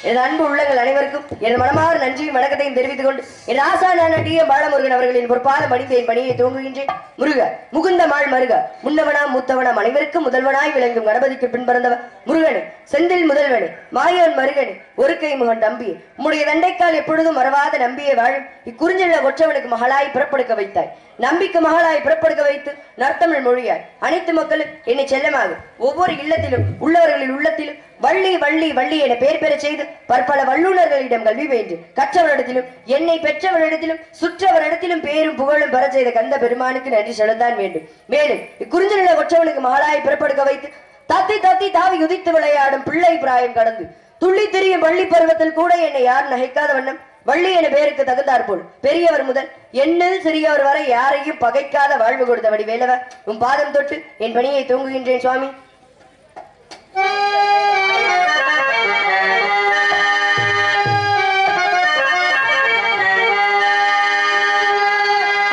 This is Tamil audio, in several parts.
என் அன்பு உள்ளங்கள் அனைவருக்கும் என் மனமார் நன்றியும் வணக்கத்தையும் தெரிவித்துக் கொண்டு என் ஆசானான டி எம் பாலமுருகன் அவர்களின் பொற்பாத மடிந்து என் பணியை துவங்குகின்றேன். முருக முகுந்த மாள் மருக முன்னவனாம் மூத்தவனாம் அனைவருக்கும் முதல்வனாய் விளங்கும் கணபதிக்கு பின்பறந்தவர் முருகனே, செந்தில் முதல்வனே, மாயன் மருகனே, ஒரு கை முகன் தம்பியே, உம்முடைய தண்டைக்கால் எப்பொழுதும் மறவாத நம்பியை வாழும் இக்குறிஞ்சில ஒற்றவனுக்கு மகளாய் பிறப்படுக்க வைத்தாய். நம்பிக்கை மகளாய் பிறப்படுக்க வைத்து நற்தமிழ் மொழியாய் அனைத்து மக்களும் என்னை செல்லமாக ஒவ்வொரு இல்லத்திலும் உள்ளவர்களின் உள்ளத்திலும் வள்ளி வள்ளி வள்ளி என பெயர் பெற செய்து பற்பல வல்லுநர்களிடம் கல்வி பயின்று கற்றவரிடத்திலும் என்னை பெற்றவரிடத்திலும் சுற்றவரிடத்திலும் பேரும் புகழும் பெற செய்த கந்த பெருமானுக்கு நன்றி செலுத்தான் வேண்டும். மேலும் இக்குறிஞ்சில ஒற்றவனுக்கு மகளாய் பிறப்படுக்க வைத்து தத்தி தத்தி தாவி உதித்து விளையாடும் பிள்ளை பிராயம் கடந்து துள்ளி திரியும் வள்ளி பருவத்தில் கூட என்னை யார் நகைக்காத வண்ணம் வள்ளி என பேருக்கு தகுந்தார் போல் பெரியவர் முதல் எண்ணில் சிறியவர் வரை யாரையும் பகைக்காத வாழ்வு கொடுத்தபடி வேலவர் உன் பாதம் தொட்டு என் பணியை தூங்குகின்றேன் சுவாமி.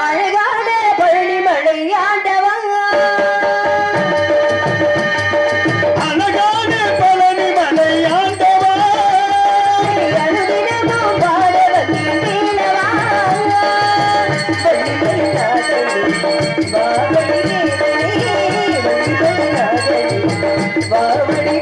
அழகான பழனிமலை ஆண்டவா, அழகான பழனிமலை ஆண்டவா, அனுதினமும் பாடவதி நீலவா, வாவடி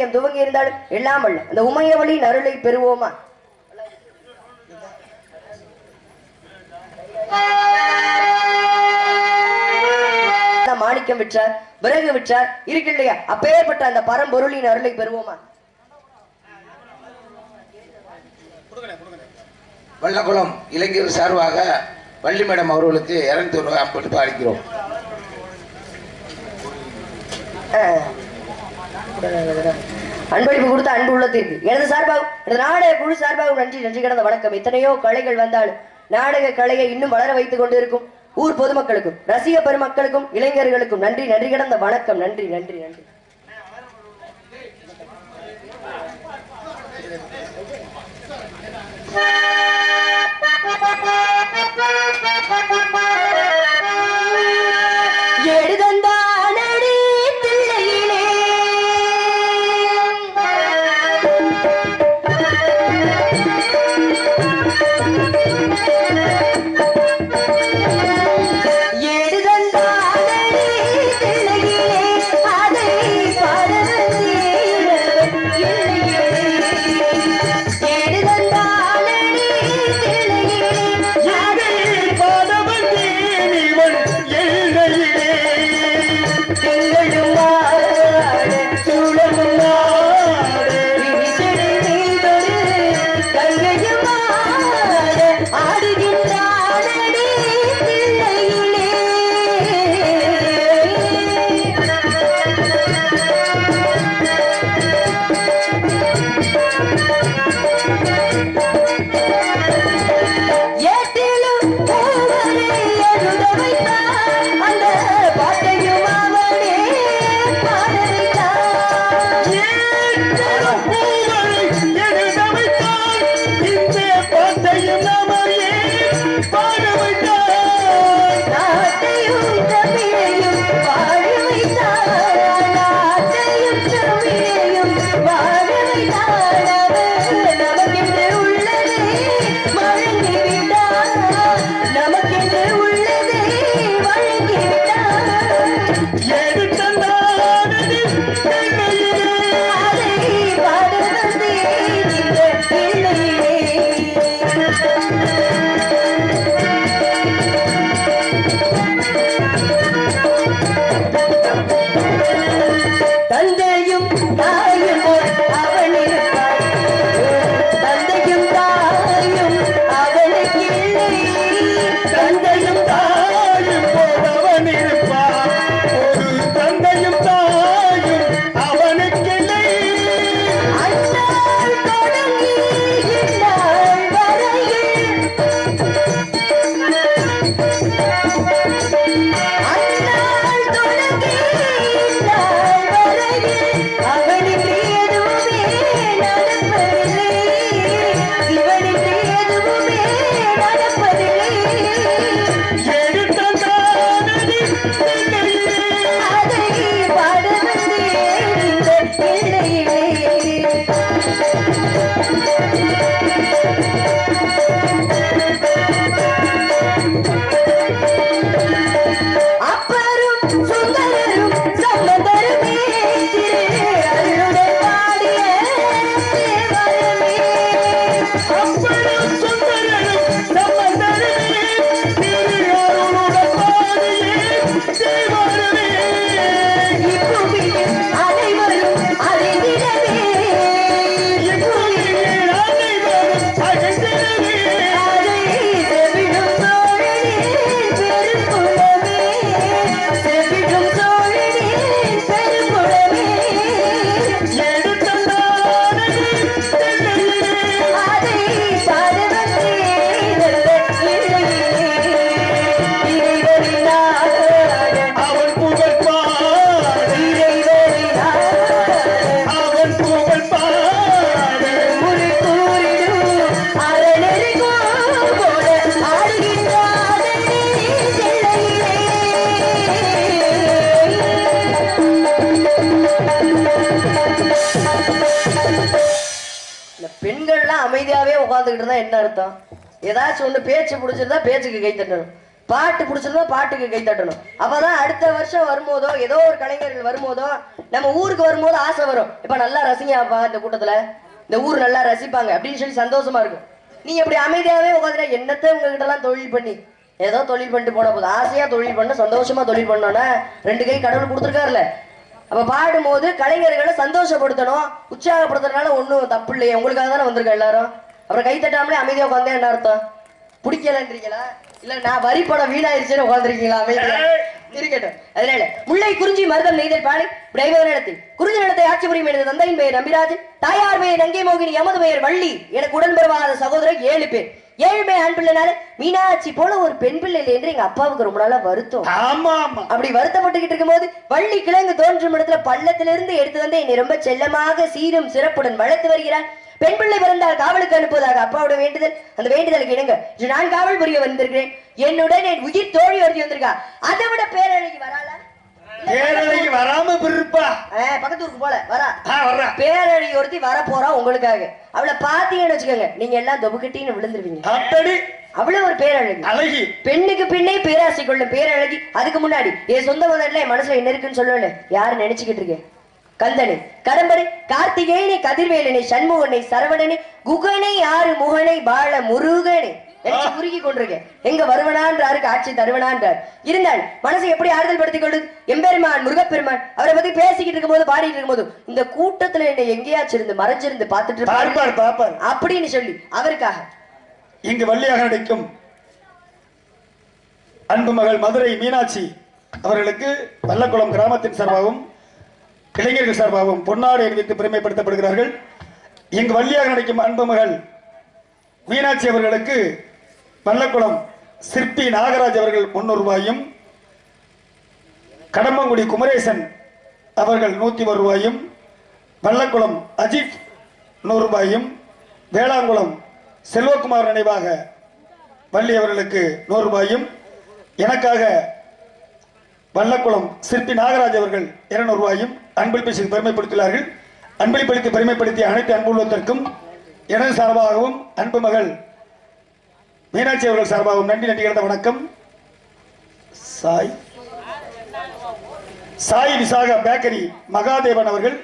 காரியம் துவங்கி இருந்தாலும் எல்லாம் அல்ல அந்த உமையவளின் அருளை பெறுவோமா? மாணிக்கம் விற்றார், விறகு விற்றார், இருக்கு இல்லையா? அப்பேற்பட்ட அந்த பரம்பொருளின் அருளை பெறுவோமா? வல்லகுளம் இளைஞர் சார்பாக வள்ளி மேடம் அவர்களுக்கு 200 ரூபாய் அம்பெடுத்து அளிக்கிறோம். அன்பளிப்பு கொடுத்த அன்பு உள்ளத்திற்கு எனது சார்பாகவும் எனது நாடக குழு சார்பாகவும் நன்றி நன்றி கடந்த வணக்கம். எத்தனையோ கலைகள் வந்தாலும் நாடக கலையை இன்னும் வளர வைத்துக் கொண்டிருக்கும் ஊர் பொதுமக்களுக்கும் ரசிக பெருமக்களுக்கும் இளைஞர்களுக்கும் நன்றி நன்றி கடந்த வணக்கம். நன்றி நன்றி நன்றி. எடுதந்தானடி பிள்ளையிலே அமைதியாவே உட்கார்ந்துகிட்டு இருந்தா என்ன அர்த்தம்? ஏதாச்சும் ஒண்ணு பேச்சு பிடிச்சிருந்தா பேச்சுக்கு கை தட்டணும். பாட்டு பிடிச்சிருந்தா பாட்டுக்கு கை தட்டணும். அப்பதான் அடுத்த வருஷம் வரும்போதோ ஏதோ ஒரு கலைஞர்கள் வரும்போதோ நம்ம ஊருக்கு வரும்போது ஆசை வரும். இப்ப நல்லா ரசிங்கப்பா இந்த கூட்டத்துல, இந்த ஊர் நல்லா ரசிப்பாங்க அப்படின்னு சொல்லி சந்தோஷமா இருக்கும். நீங்க இப்படி அமைதியாவே உட்காந்துட்டா என்னத்த உங்ககிட்ட எல்லாம் தொழில் பண்ணி ஏதோ தொழில் பண்ணிட்டு போன போது ஆசையா தொழில் பண்ண சந்தோஷமா தொழில் பண்ணோன்னா 2 கை கடவுள் கொடுத்துருக்காருல்ல. அப்ப பாடும்போது கலைஞர்களை சந்தோஷப்படுத்தணும், உற்சாகப்படுத்துறதுனால ஒன்றும் தப்பு இல்லையே. உங்களுக்காக தானே வந்திருக்கோம் எல்லாரும். அப்புறம் கை தட்டாமலே அமைதியா உட்காந்தே என்ன அர்த்தம்? பிடிக்கலன்றீங்களா இல்ல நான் வரி படம் வீணாயிருச்சுன்னு உட்காந்துருக்கீங்களா? அமைதியா இருக்கட்டும். அதனால முல்லை குறிஞ்சி மருதம் நெய்தல் பாலை விடைவதன் இடத்தில் குறிஞ்சி நிலத்தை ஆட்சி புரியும் எனது தந்தையின் பெயர் நம்பிராஜன், தாயார் பெயர் நங்கை மோகினி, எமது பெயர் வள்ளி. எனக்கு உடன்பெறவாத சகோதரர் 7 பேர். 7 பேர் ஆண் பிள்ளைனால மீனாட்சி போல ஒரு பெண் பிள்ளை இல்லை என்று எங்க அப்பாவுக்கு ரொம்ப நாளா வருத்தம். அப்படி வருத்தப்பட்டுக்கிட்டு இருக்கும் போது வள்ளி கிழங்கு தோன்றும் இடத்துல பள்ளத்திலிருந்து எடுத்து வந்து என்னை ரொம்ப செல்லமாக சீரும் சிறப்புடன் வளர்த்து வருகிறார். பெண் பிள்ளை பிறந்தால் காவலுக்கு அனுப்புவதாக அப்பாவோட வேண்டுதல். அந்த வேண்டுதலுக்கு இணங்க நான் காவல் புரிய வந்திருக்கிறேன். என்னுடன் என் உயிர் தோழி ஒருத்தி வந்திருக்கா. அதை விட பேரழகி வராளா? பேரழகி வராம இருப்பா. பக்கத்தூருக்கு போல வரா பேரழகி ஒருத்தி வர போறா உங்களுக்காக. அவளை பாத்தீங்கன்னு வச்சுக்கோங்க நீங்க எல்லாம் தொபுக்கட்டின்னு விழுந்துருவீங்க. அவ்வளவு ஒரு பேரழகி அழகி. பெண்ணுக்கு பின்னே பேராசை கொள்ளும் பேரழகி. அதுக்கு முன்னாடி என் சொந்த முதல்ல என் மனசுல என்ன இருக்குன்னு சொல்லல. யாரு நினைச்சுக்கிட்டு இருக்கேன்? கந்தனை, கடம்பனை, கார்த்திகேயனை, கதிர்வேலனை, சண்முகனை, சரவணனை, குகனை, ஆறு முகனை, பால முருகனை உருகி கொண்டிருக்கேன். எங்க வருவனான்றாரு, காட்சி தருவனான்றார். இருந்தால் மனசை எப்படி ஆறுதல் படுத்திக் கொண்டு எம்பெருமான் முருகப்பெருமான் அவரை பத்தி பேசிக்கிட்டு இருக்கும் போது பாடிட்டு இருக்கும் போது இந்த கூட்டத்துல என்னை எங்கேயாச்சும் இருந்து மறைஞ்சிருந்து பார்த்துட்டு இருப்பார் அப்படின்னு சொல்லி அவருக்காக இங்கு வள்ளியாக நடிக்கும் அன்பு மகள் மதுரை மீனாட்சி அவர்களுக்கு வல்லக்குளம் கிராமத்தின் சார்பாகவும் இளைஞர்கள் சார்பாகவும் பொன்னாடை அணிவித்து பெருமைப்படுத்தப்படுகிறார்கள். இங்கு வள்ளியாக நடிக்கும் அன்பு மகள் மீனாட்சி அவர்களுக்கு வல்லக்குளம் சிற்பி நாகராஜ் அவர்கள் 300 ரூபாயும், கடம்பங்குடி குமரேசன் அவர்கள் 101 ரூபாயும், வல்லக்குளம் அஜித் 100 ரூபாயும், வேளாங்குளம் செல்வகுமார் நினைவாக வள்ளி அவர்களுக்கு 100 ரூபாயும், எனக்காக வல்லக்குளம் சிற்பி நாகராஜ் அவர்கள் 200 ரூபாயும் அன்பளிப்பு பெருமைப்படுத்தினார்கள். அன்பளிப்பளித்து பெருமைப்படுத்திய அனைத்து அன்புள்ளத்திற்கும் எனது சார்பாகவும் அன்பு மகள் மீனாட்சி அவர்கள் சார்பாகவும் நன்றி கலந்த வணக்கம். சாய் விசாகா பேக்கரி மகாதேவன் அவர்கள்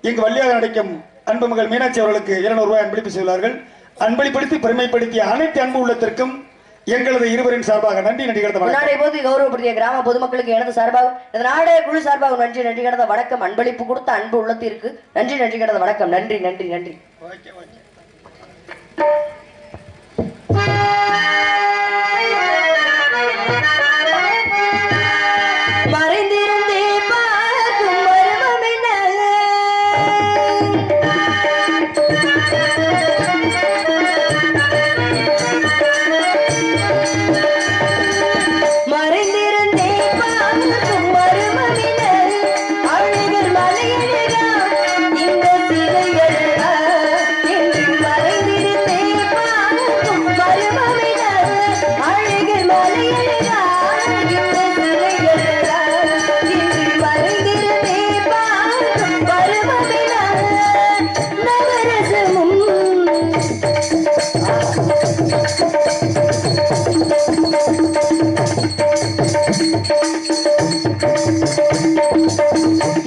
இங்கு வள்ளியாக நடிக்கும் அன்பு மகள் மீனாட்சி அவர்களுக்கு 200 ரூபாய் அன்பளிப்பு செய்துள்ளார்கள். அன்பளிப்படுத்தி பெருமைப்படுத்திய அனைத்து அன்பு உள்ளத்திற்கும் எங்களது இருவரின் சார்பாக நன்றி கலந்த வணக்கம். போது கௌரவப்படுத்திய கிராம பொதுமக்களுக்கு எனது சார்பாக நாடக குழு சார்பாக நன்றி கலந்த வணக்கம். அன்பளிப்பு கொடுத்த அன்பு உள்ளத்திற்கு நன்றி கலந்த வணக்கம். நன்றி நன்றி நன்றி. மறைந்திருந்தே பார்க்கும் மர்மம் என்ன? மறைந்திருந்தே பார்க்கும் மர்மம் என்ன? அழகர் மலையழகா இந்த சிலையழகா என்று மறைந்திருந்தே பார்க்கும் மர்மம் என்ன? அழகர் மலையழகா இந்த சிலையழகா என்று மறைந்திருந்தே பார்க்கும் மர்மம் என்ன? நவரசமும்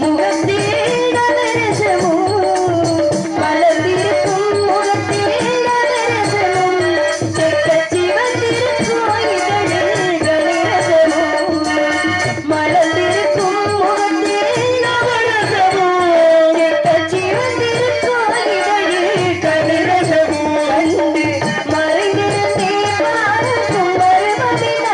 முகத்தில் நவரசமும் மலர்ந்திருக்கும் முகத்தில் நவரசமும் செக்கச் சிவந்திருக்கும் இதழில் கணிரசமும் மலர்ந்திருக்கும் முகத்தில் நவரசமும் செக்கச் சிவந்திருக்கும் இதழில் கணிரசமும் கண்டு மறைந்திருந்தே பார்க்கும் மர்மம் என்ன?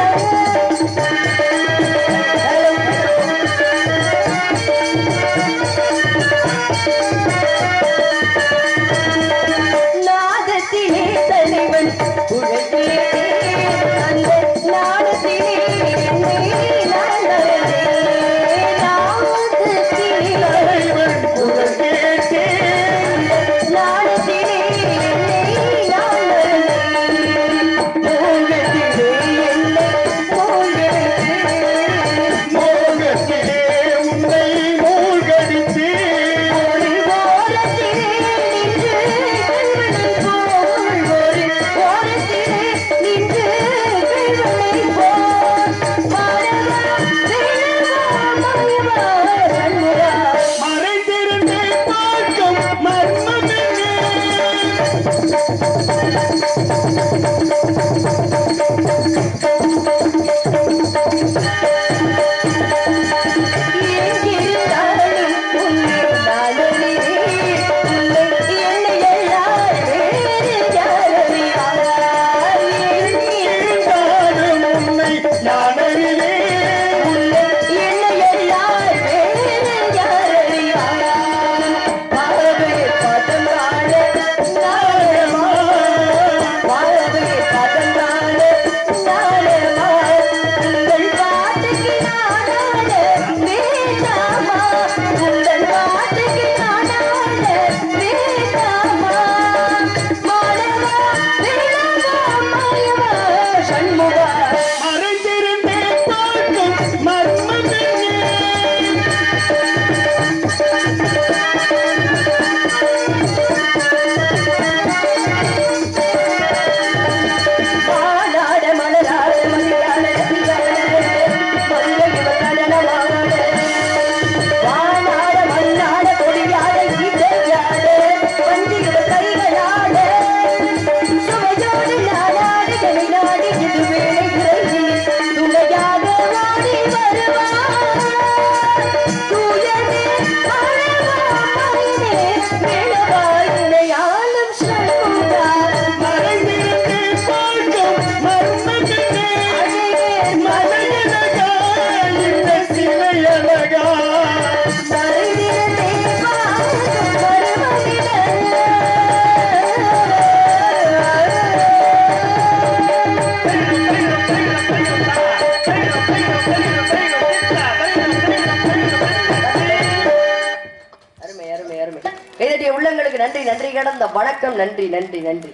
கடந்த வணக்கம். நன்றி நன்றி நன்றி.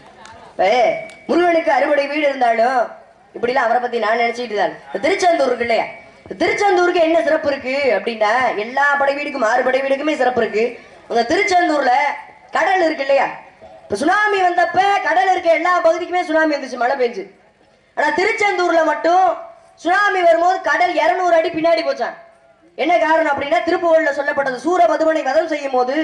முருகனுக்கு அறுபடை வீடு இருந்தாலும் இப்படிலாம் அவரை பத்தி நான் நினைச்சிட்டு தான். திருச்செந்தூர் இருக்கு இல்லையா, திருச்செந்தூருக்கு என்ன சிறப்பு இருக்கு அப்படின்னா, எல்லா படை வீடுக்கும் 6 படை வீடுக்குமே சிறப்பு இருக்கு. உங்க திருச்செந்தூர்ல கடல் இருக்கு இல்லையா, இப்ப சுனாமி வந்தப்ப கடல் இருக்க எல்லா பகுதிக்குமே சுனாமி வந்துச்சு, மழை பெஞ்சு. ஆனா திருச்செந்தூர்ல மட்டும் சுனாமி வரும்போது கடல் 200 அடி பின்னாடி போச்சான். என்ன காரணம் அப்படின்னா, திருப்புகழ்ல சொல்லப்பட்டது, சூரபதுமனை வதம் செய்யும் போது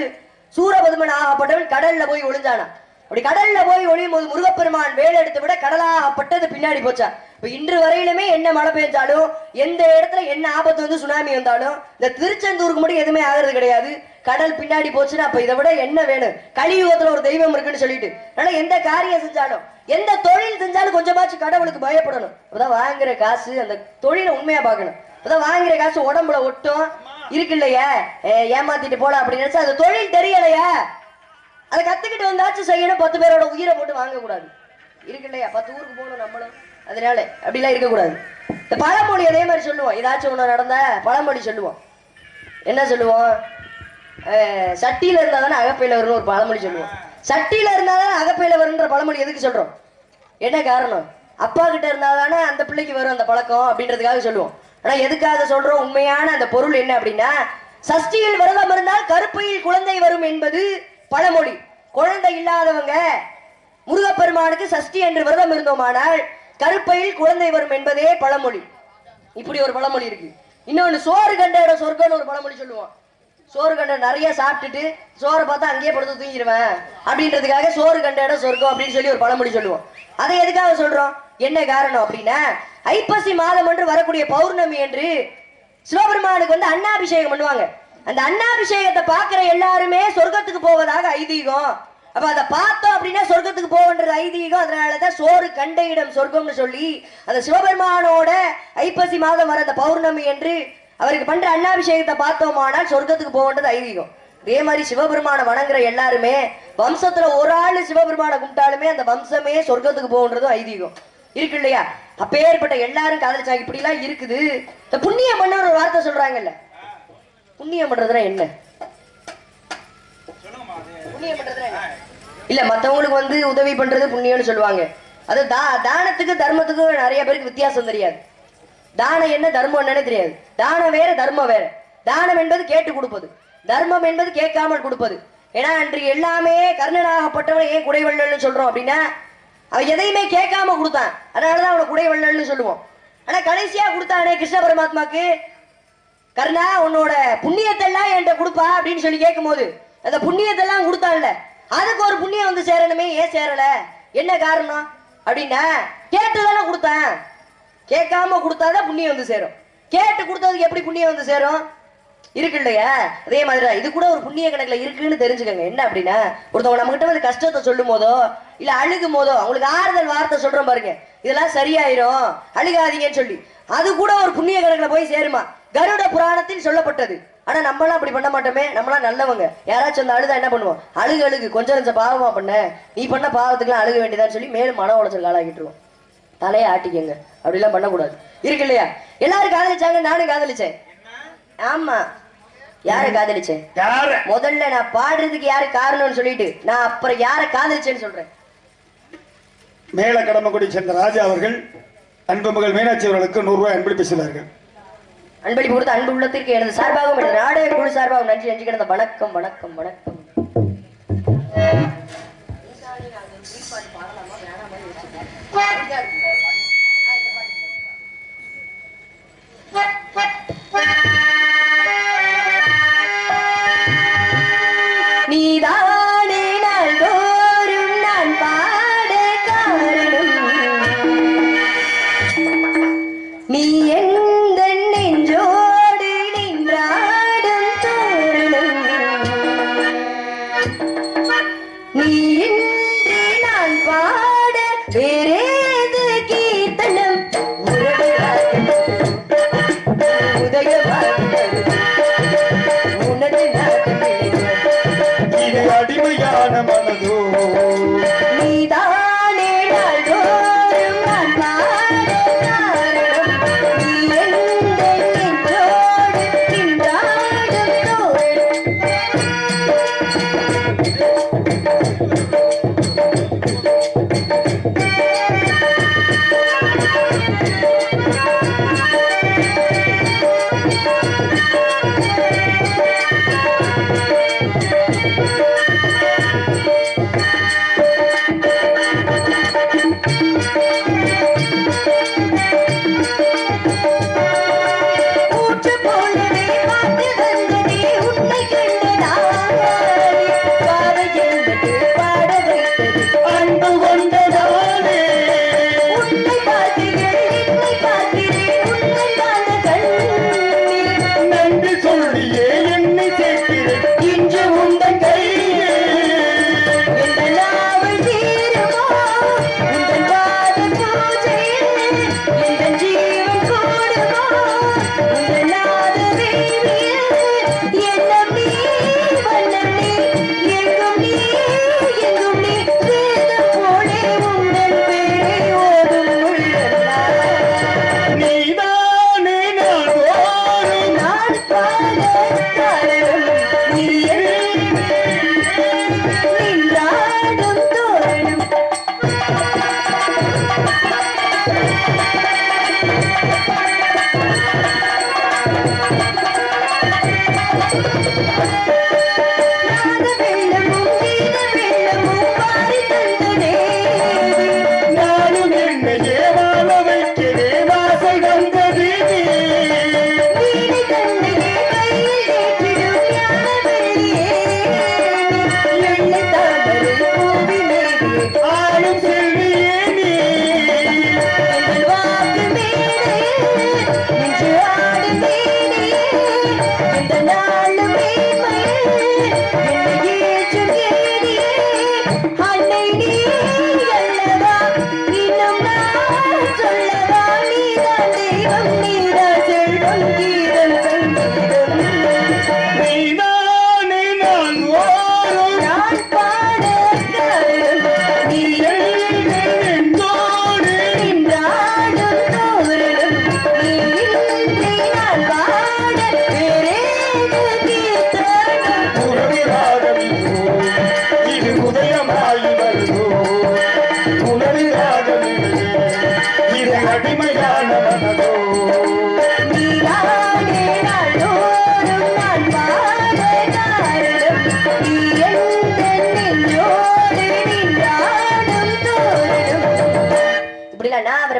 சூரபதுமன் ஆகப்பட்டவன் கடல்ல போய் ஒளிஞ்சானா. அப்படி கடல்ல போய் ஒளியும் போது முருகப்பெருமான் வேலை எடுத்து விட கடலாகப்பட்டது பின்னாடி போச்சா. இப்ப இன்று வரையிலுமே என்ன மழை பெஞ்சாலும், எந்த இடத்துல என்ன ஆபத்து வந்து சுனாமி வந்தாலும், இந்த திருச்செந்தூருக்கு மட்டும் எதுவுமே ஆகிறது கிடையாது. கடல் பின்னாடி போச்சுன்னா அப்ப இதை விட என்ன வேணும்? கலியுகத்துல ஒரு தெய்வம் இருக்குன்னு சொல்லிட்டு, ஆனா எந்த காரியம் செஞ்சாலும், எந்த தொழில் செஞ்சாலும் கொஞ்சமாச்சும் கடவுளுக்கு பயப்படணும். அப்பதான் வாங்குற காசு அந்த தொழிலை உண்மையா பார்க்கணும். அப்பதான் வாங்குற காசு உடம்புல ஒட்டும் இருக்கு இல்லையா, ஏமாத்திட்டு போல அப்படின்னு நினைச்சா அது தொழில் தெரியலையா, அதை கத்துக்கிட்டு வந்தாச்சும் செய்யணும். 10 பேரோட உயிரை போட்டு வாங்க கூடாது இருக்கு இல்லையா, 10 ஊருக்கு போகணும் நம்மளும். அதனால அப்படிலாம் இருக்கக்கூடாது. இந்த பழமொழி அதே மாதிரி சொல்லுவோம். ஏதாச்சும் ஒண்ணு நடந்தா பழமொழி சொல்லுவோம். என்ன சொல்லுவோம்? சட்டியில இருந்தா தானே அகப்பையில வரும்னு ஒரு பழமொழி சொல்லுவோம். சட்டியில இருந்தாதானே அகப்பையில வரும்ன்ற பழமொழி எதுக்கு சொல்றோம்? என்ன காரணம்? அப்பா கிட்ட இருந்தாதானே அந்த பிள்ளைக்கு வரும் அந்த பழக்கம் அப்படின்றதுக்காக சொல்லுவோம். ஆனா எதுக்காக சொல்றோம்? உண்மையான அந்த பொருள் என்ன அப்படின்னா, சஷ்டியில் விரதம் இருந்தால் கருப்பையில் குழந்தை வரும் என்பது பழமொழி. குழந்தை இல்லாதவங்க முருகப்பெருமானுக்கு சஷ்டி என்று விரதம் இருந்தோமானால் கருப்பையில் குழந்தை வரும் என்பதே பழமொழி. இப்படி ஒரு பழமொழி இருக்கு. இன்னொன்னு, சோறு கண்ட இடம் சொர்க்கம்னு ஒரு பழமொழி சொல்லுவோம். சோறு கண்ட நிறைய சாப்பிட்டுட்டு சோறை பார்த்தா அங்கேயே படுத்து தூங்கிடுவேன் அப்படின்றதுக்காக சோறு கண்ட இடம் சொர்க்கம் அப்படின்னு சொல்லி ஒரு பழமொழி சொல்லுவோம். அதை எதுக்காக சொல்றோம்? என்ன காரணம் அப்படின்னா, ஐப்பசி மாதம் என்று வரக்கூடிய பௌர்ணமி என்று சிவபெருமானுக்கு வந்து அன்னாபிஷேகம் பண்ணுவாங்க. அந்த அன்னாபிஷேகத்தை பார்க்கிற எல்லாருமே சொர்க்கத்துக்கு போவதாக ஐதீகம். அப்ப அதை பார்த்தோம் அப்படின்னா சொர்க்கத்துக்கு போவன்றது ஐதீகம். அதனாலதான் சோறு கண்ட இடம் சொர்க்கம்னு சொல்லி அந்த சிவபெருமானோட ஐப்பசி மாதம் வர அந்த பௌர்ணமி என்று அவருக்கு பண்ற அன்னாபிஷேகத்தை பார்த்தோமானால் சொர்க்கத்துக்கு போவன்றது ஐதீகம். அதே மாதிரி சிவபெருமான வணங்குற எல்லாருமே வம்சத்துல ஒரு ஆளு சிவபெருமான கும்பிட்டாலுமே அந்த வம்சமே சொர்க்கத்துக்கு போகன்றதும் ஐதீகம் இருக்கு இல்லையா. அப்பேற்பட்ட எல்லாரும் காதலிச்சாங்க. இப்படி எல்லாம் இருக்குது. இந்த புண்ணியம் பண்ண ஒரு வார்த்தை சொல்றாங்கல்ல, புண்ணியம் பண்றதுனா என்ன? புண்ணியம் பண்றதுனா என்ன? இல்ல, மத்தவங்களுக்கு வந்து உதவி பண்றது புண்ணியம்னு சொல்லுவாங்க. அது தானத்துக்கு தர்மத்துக்கு நிறைய பேருக்கு வித்தியாசம் தெரியாது. தானம் என்ன, தர்மம் என்னன்னு தெரியாது. தானம் வேற, தர்மம் வேற. தானம் என்பது கேட்டு கொடுப்பது, தர்மம் என்பது கேட்காமல் கொடுப்பது. ஏன்னா அன்று எல்லாமே கர்ணனாகப்பட்டவனை ஏன் குடைவள்ளல்னு சொல்றோம் அப்படின்னா, அவன் எதையுமே கேட்காம கொடுத்தான், அதனாலதான் அவனை குடைவள்ளல்னு சொல்லுவோம். ஆனா கடைசியா கொடுத்தானே கிருஷ்ண பரமாத்மாக்கு, கர்ணா உன்னோட புண்ணியத்தை எல்லாம் என்கிட்ட கொடுப்பா அப்படின்னு சொல்லி கேட்கும் போது அந்த புண்ணியத்தை எல்லாம் கொடுத்தான்ல, அதுக்கு ஒரு புண்ணியம் வந்து சேரணுமே, ஏன் சேரல? என்ன காரணம் அப்படின்னா, கேட்டுதானே கொடுத்தான். கேட்காம கொடுத்தாதான் புண்ணியம் வந்து சேரும். கேட்டு கொடுத்ததுக்கு எப்படி புண்ணியம் வந்து சேரும்? இருக்கு இல்லையா. அதே மாதிரிதான் இது கூட ஒரு புண்ணிய கணக்குல இருக்குன்னு தெரிஞ்சுக்கோங்க. என்ன அப்படின்னா, ஒருத்தவங்க நம்ம கிட்ட வந்து கஷ்டத்தை சொல்லும் போதோ இல்ல அழுகும் போதோ அவங்களுக்கு ஆறுதல் வார்த்தை சொல்றோம் பாருங்க, இதெல்லாம் சரியாயிரும் அழுகாதீங்கன்னு சொல்லி, அது கூட ஒரு புண்ணிய கணக்குல போய் சேருமா. கருட புராணத்தில் சொல்லப்பட்டது. ஆனா நம்மளாம் அப்படி பண்ண மாட்டோமே. நம்மளாம் நல்லவங்க. யாராச்சும் அந்த அழுதா என்ன பண்ணுவோம்? அழுகு கொஞ்சம் கொஞ்சம் பாவமா பண்ண, நீ பண்ண பாவத்துக்குலாம் அழுக வேண்டியதான்னு சொல்லி மேலும் மன உளைச்சல் காலாகிட்டுருவோம். தலையை ஆட்டிக்கங்க, அப்படிலாம் பண்ணக்கூடாது இருக்கு இல்லையா. எல்லாரும் காதலிச்சாங்க, நானும் காதலிச்சேன். ஆமா, யார காதலிச்சேன்? முதல்ல நான் பாடுறதுக்கு யாரு காரணம்னு சொல்லிட்டு நான் அப்புறம் யார காதலிச்சேன்னு சொல்றேன். மேல கடமக்குடி சேர்ந்த ராஜா அவர்கள் அன்பு மகள் மீனாட்சி அவர்களுக்கு 100 ரூபாய் அன்பளிப்பு செய்தார்கள். அன்பளிப்பு கொடுத்த அன்பு உள்ளத்திற்கு எனது சார்பாகவும் எனது நாடக குழு சார்பாகவும் நன்றி நன்றி கிடந்த வணக்கம் வணக்கம் வணக்கம். நீதானே நாள்தோறும் நான் பாட காரணம், நீ எந்த நெஞ்சோடு நின்றாடும் தோரணம்,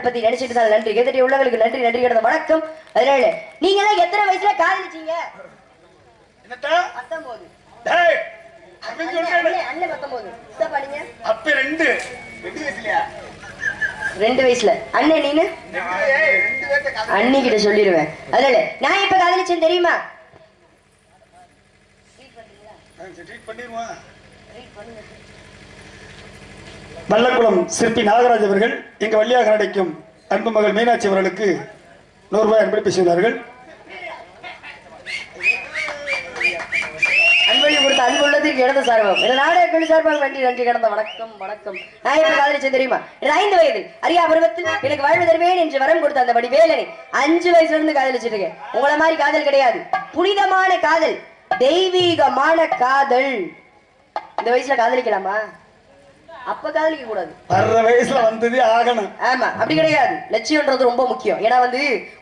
பத்தி நினைச்சிட்டு தான் நன்றி கேட்டுட்டு உள்ளவங்களுக்கு நன்றி நன்றி கிடந்த வணக்கம். அதனால நீங்க எல்லாம் எத்தனை வயசுல காதலிச்சீங்க? 19. அண்ணன் 19. அப்ப 2 வயசுலயா? 2 வயசுல. அண்ணன் நீனு? அண்ணி கிட்ட சொல்லிடுவேன். அதனால நான் இப்ப காதலிச்சேன் தெரியுமா? வல்லக்குளம் சிற்பி நாகராஜ் அவர்கள் எங்க வழியாக நடைக்கும் அன்பு மகள் மீனாட்சி அவர்களுக்கு 100 ரூபாய் அன்பளி பேசியுள்ளார்கள். அன்பளி கொடுத்த அன்புள்ளதுக்கு இடத்த சார்பம் நாடக சார்பாக நன்றி நன்றி கிடந்த வணக்கம் வணக்கம். நான் இப்ப காதலிச்சேன் தெரியுமா? 5 வயது அரியா பருவத்தில் எனக்கு வாழ்வு தருவேன் என்று வரம் கொடுத்த அந்த வடிவேலனை 5 வயசுல இருந்து காதலிச்சிட்டு இருக்கேன். உங்களை மாதிரி காதல் கிடையாது, புனிதமான காதல், தெய்வீகமான காதல். இந்த வயசுல காதலிக்கலாமா? அப்ப காதலிக்க கூடாது, வர்ற வயசுல வந்தது ஆகணும். ஆமா, அப்படி கிடையாது. லட்சியம்ன்றது ரொம்ப முக்கியம். ஏன்னா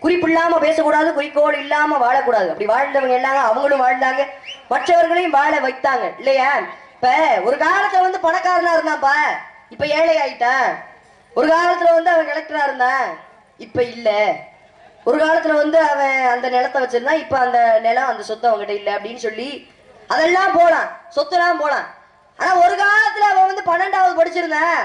குறிப்பு இல்லாம பேசக்கூடாது, குறிக்கோள் இல்லாம வாழக்கூடாது. அப்படி வாழ்ந்தவங்க எல்லாம் அவங்களும் வாழ்ந்தாங்க, மற்றவர்களையும் வாழ வைத்தாங்க இல்லையா? இப்ப ஒரு காலத்துல பணக்காரனா இருந்தான்ப்பா, இப்ப ஏழை ஆயிட்டான். ஒரு காலத்துல அவன் கலெக்டரா இருந்தான், இப்ப இல்ல. ஒரு காலத்துல அவன் அந்த நிலத்தை வச்சிருந்தான், இப்ப அந்த நிலம் அந்த சொத்து அவங்ககிட்ட இல்ல அப்படின்னு சொல்லி அதெல்லாம் போலாம், சொத்துலாம் போலாம். ஆனா ஒரு காலத்துல அவன் 12வது படிச்சிருந்தான்,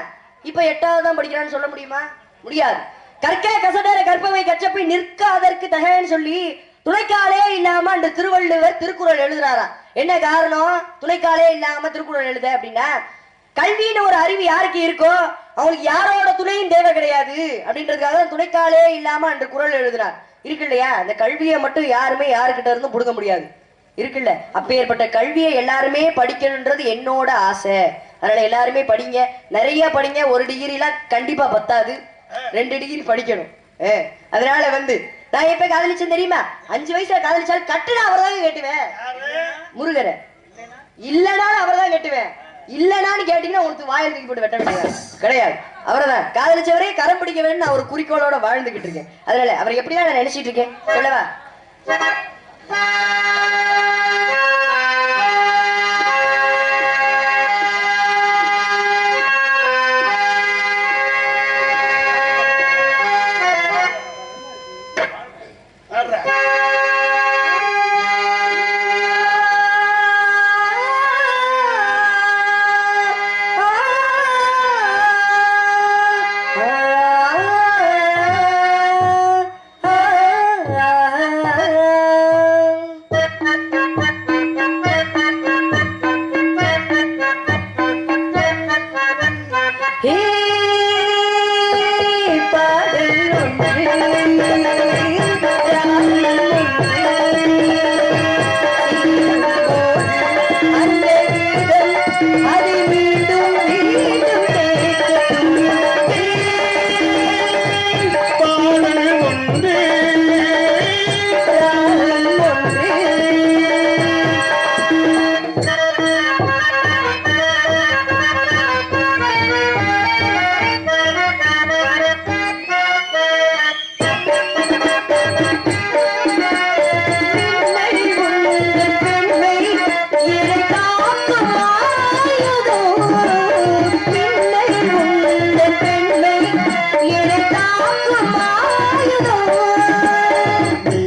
இப்ப 8வது தான் படிக்கிறான்னு சொல்ல முடியுமா? முடியாது. கற்க கசடர கற்பவை கற்றப்பை நிற்க அதற்கு தகன்னு சொல்லி துணைக்காலே இல்லாம அந்த திருவள்ளுவர் திருக்குறள் எழுதுறாரா. என்ன காரணம்? துணைக்காலே இல்லாம திருக்குறள் எழுத அப்படின்னா, கல்வின்னு ஒரு அறிவு யாருக்கு இருக்கோ அவங்களுக்கு யாரோட துணையும் தேவை கிடையாது அப்படின்றதுக்காக துணைக்காலே இல்லாம அந்த குறள் எழுதுறார். இருக்கு இல்லையா? அந்த கல்வியை மட்டும் யாருமே யாருக்கிட்ட இருந்தும் புடுங்க முடியாது, இருக்குல்ல? அப்பேற்பட்ட கல்வியை எல்லாருமே படிக்கணும்ன்றது என்னோட ஆசை. அதனால எல்லாருமே படிங்க, நிறைய படிங்க. 1 டிகிரிலாம் கண்டிப்பா பத்தாது, 2 டிகிரி படிக்கணும். அதனால நான் எப்ப காதலிச்சேன் தெரியுமா? 5 வயசுல காதலிச்சாலும் கட்டுனா அவர்தான் கட்டுவேன், முருகரை. இல்லனாலும் அவர்தான் கட்டுவேன். இல்லனான்னு கேட்டீங்கன்னா உங்களுக்கு வாயில் தூக்கி போட்டு வெட்ட வேண்டியது கிடையாது. அவர்தான் காதலிச்சவரே கரம் பிடிக்க வேண்டும், நான் ஒரு குறிக்கோளோட வாழ்ந்துகிட்டு இருக்கேன். அதனால அவர் எப்படிதான் நான் நினைச்சிட்டு இருக்கேன் சொல்லவா?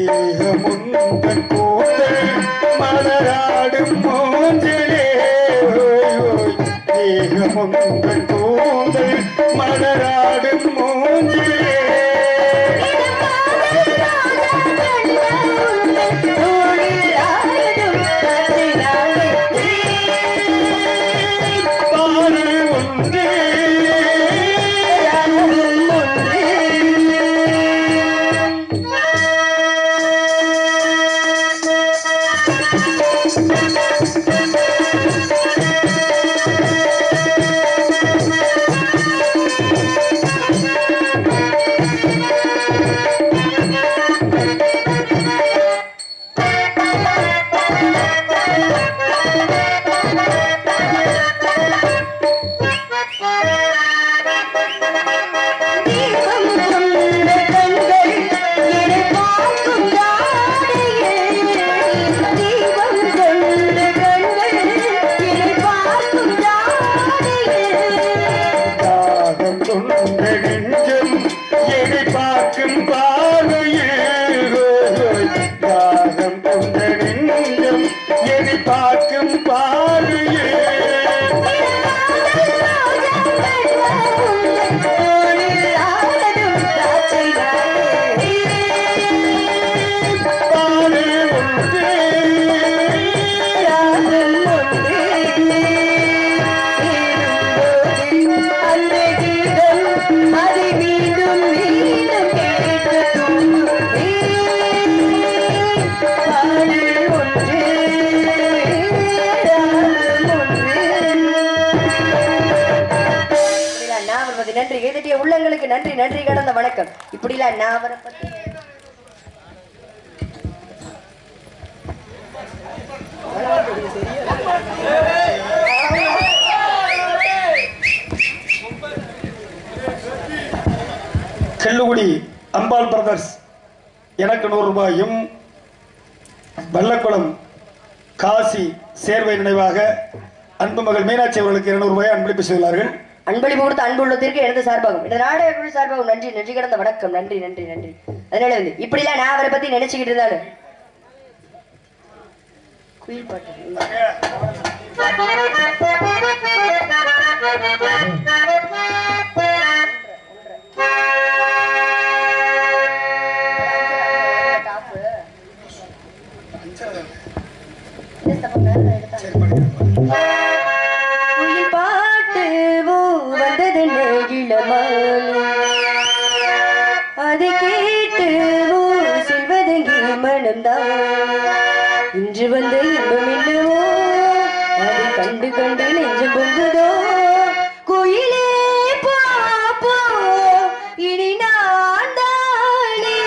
தேகமுந்தன் கூந்தல் மலராடும் மூஞ்சிலே தேகமுந்தன் கூந்தல் மலராடும் மூஞ்சிலே நன்றி எதிர்த்திய உள்ளங்களுக்கு நன்றி நன்றி கடந்த வணக்கம் இப்படிலாம் நான் அவரை பத்தி கல்லுகுடி அம்பாள் பிரதர்ஸ் எனக்கு 100 ரூபாயும் வல்லக்குளம் காசி சேர்வை நினைவாக அன்பு மகள் மீனாட்சி அவர்களுக்கு 200 ரூபாய் அன்பளிப்பு செய்துள்ளார்கள். அன்பளிப்பு கொடுத்த அன்பு உள்ளத்திற்கு எனது சார்பாகும் இந்த நாடக குழு சார்பாகும் நன்றி நன்றி கடந்த வணக்கம் நன்றி நன்றி நன்றி. அதனால வந்து இப்படிலாம் நான் அவரை பத்தி நினைச்சுக்கிட்டு இருந்தாலும் குயில் பாட்டு குயில் பாட்டு வந்தது அதை கேட்டு செல்வதங்கி மனம்தான் இன்று வந்த இன்பம் என்னவோ அதை கண்டு கண்டு நெஞ்சு பொங்குதோ குயிலே பாப்போ இனி நான் தானே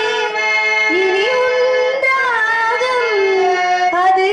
இனி உண்டாகும் அது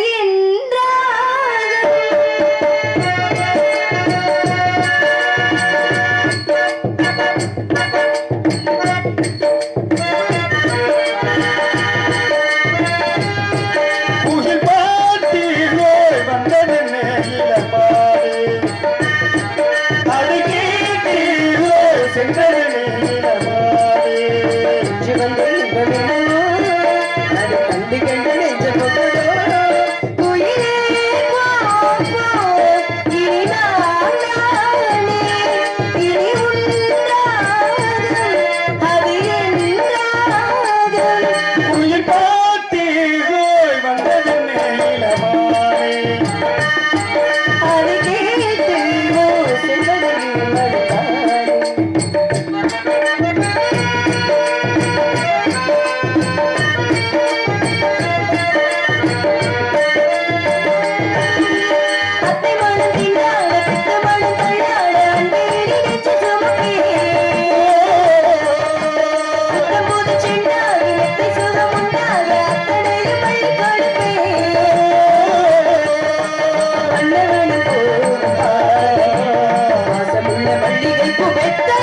மல்லிகை பூ வெத்தை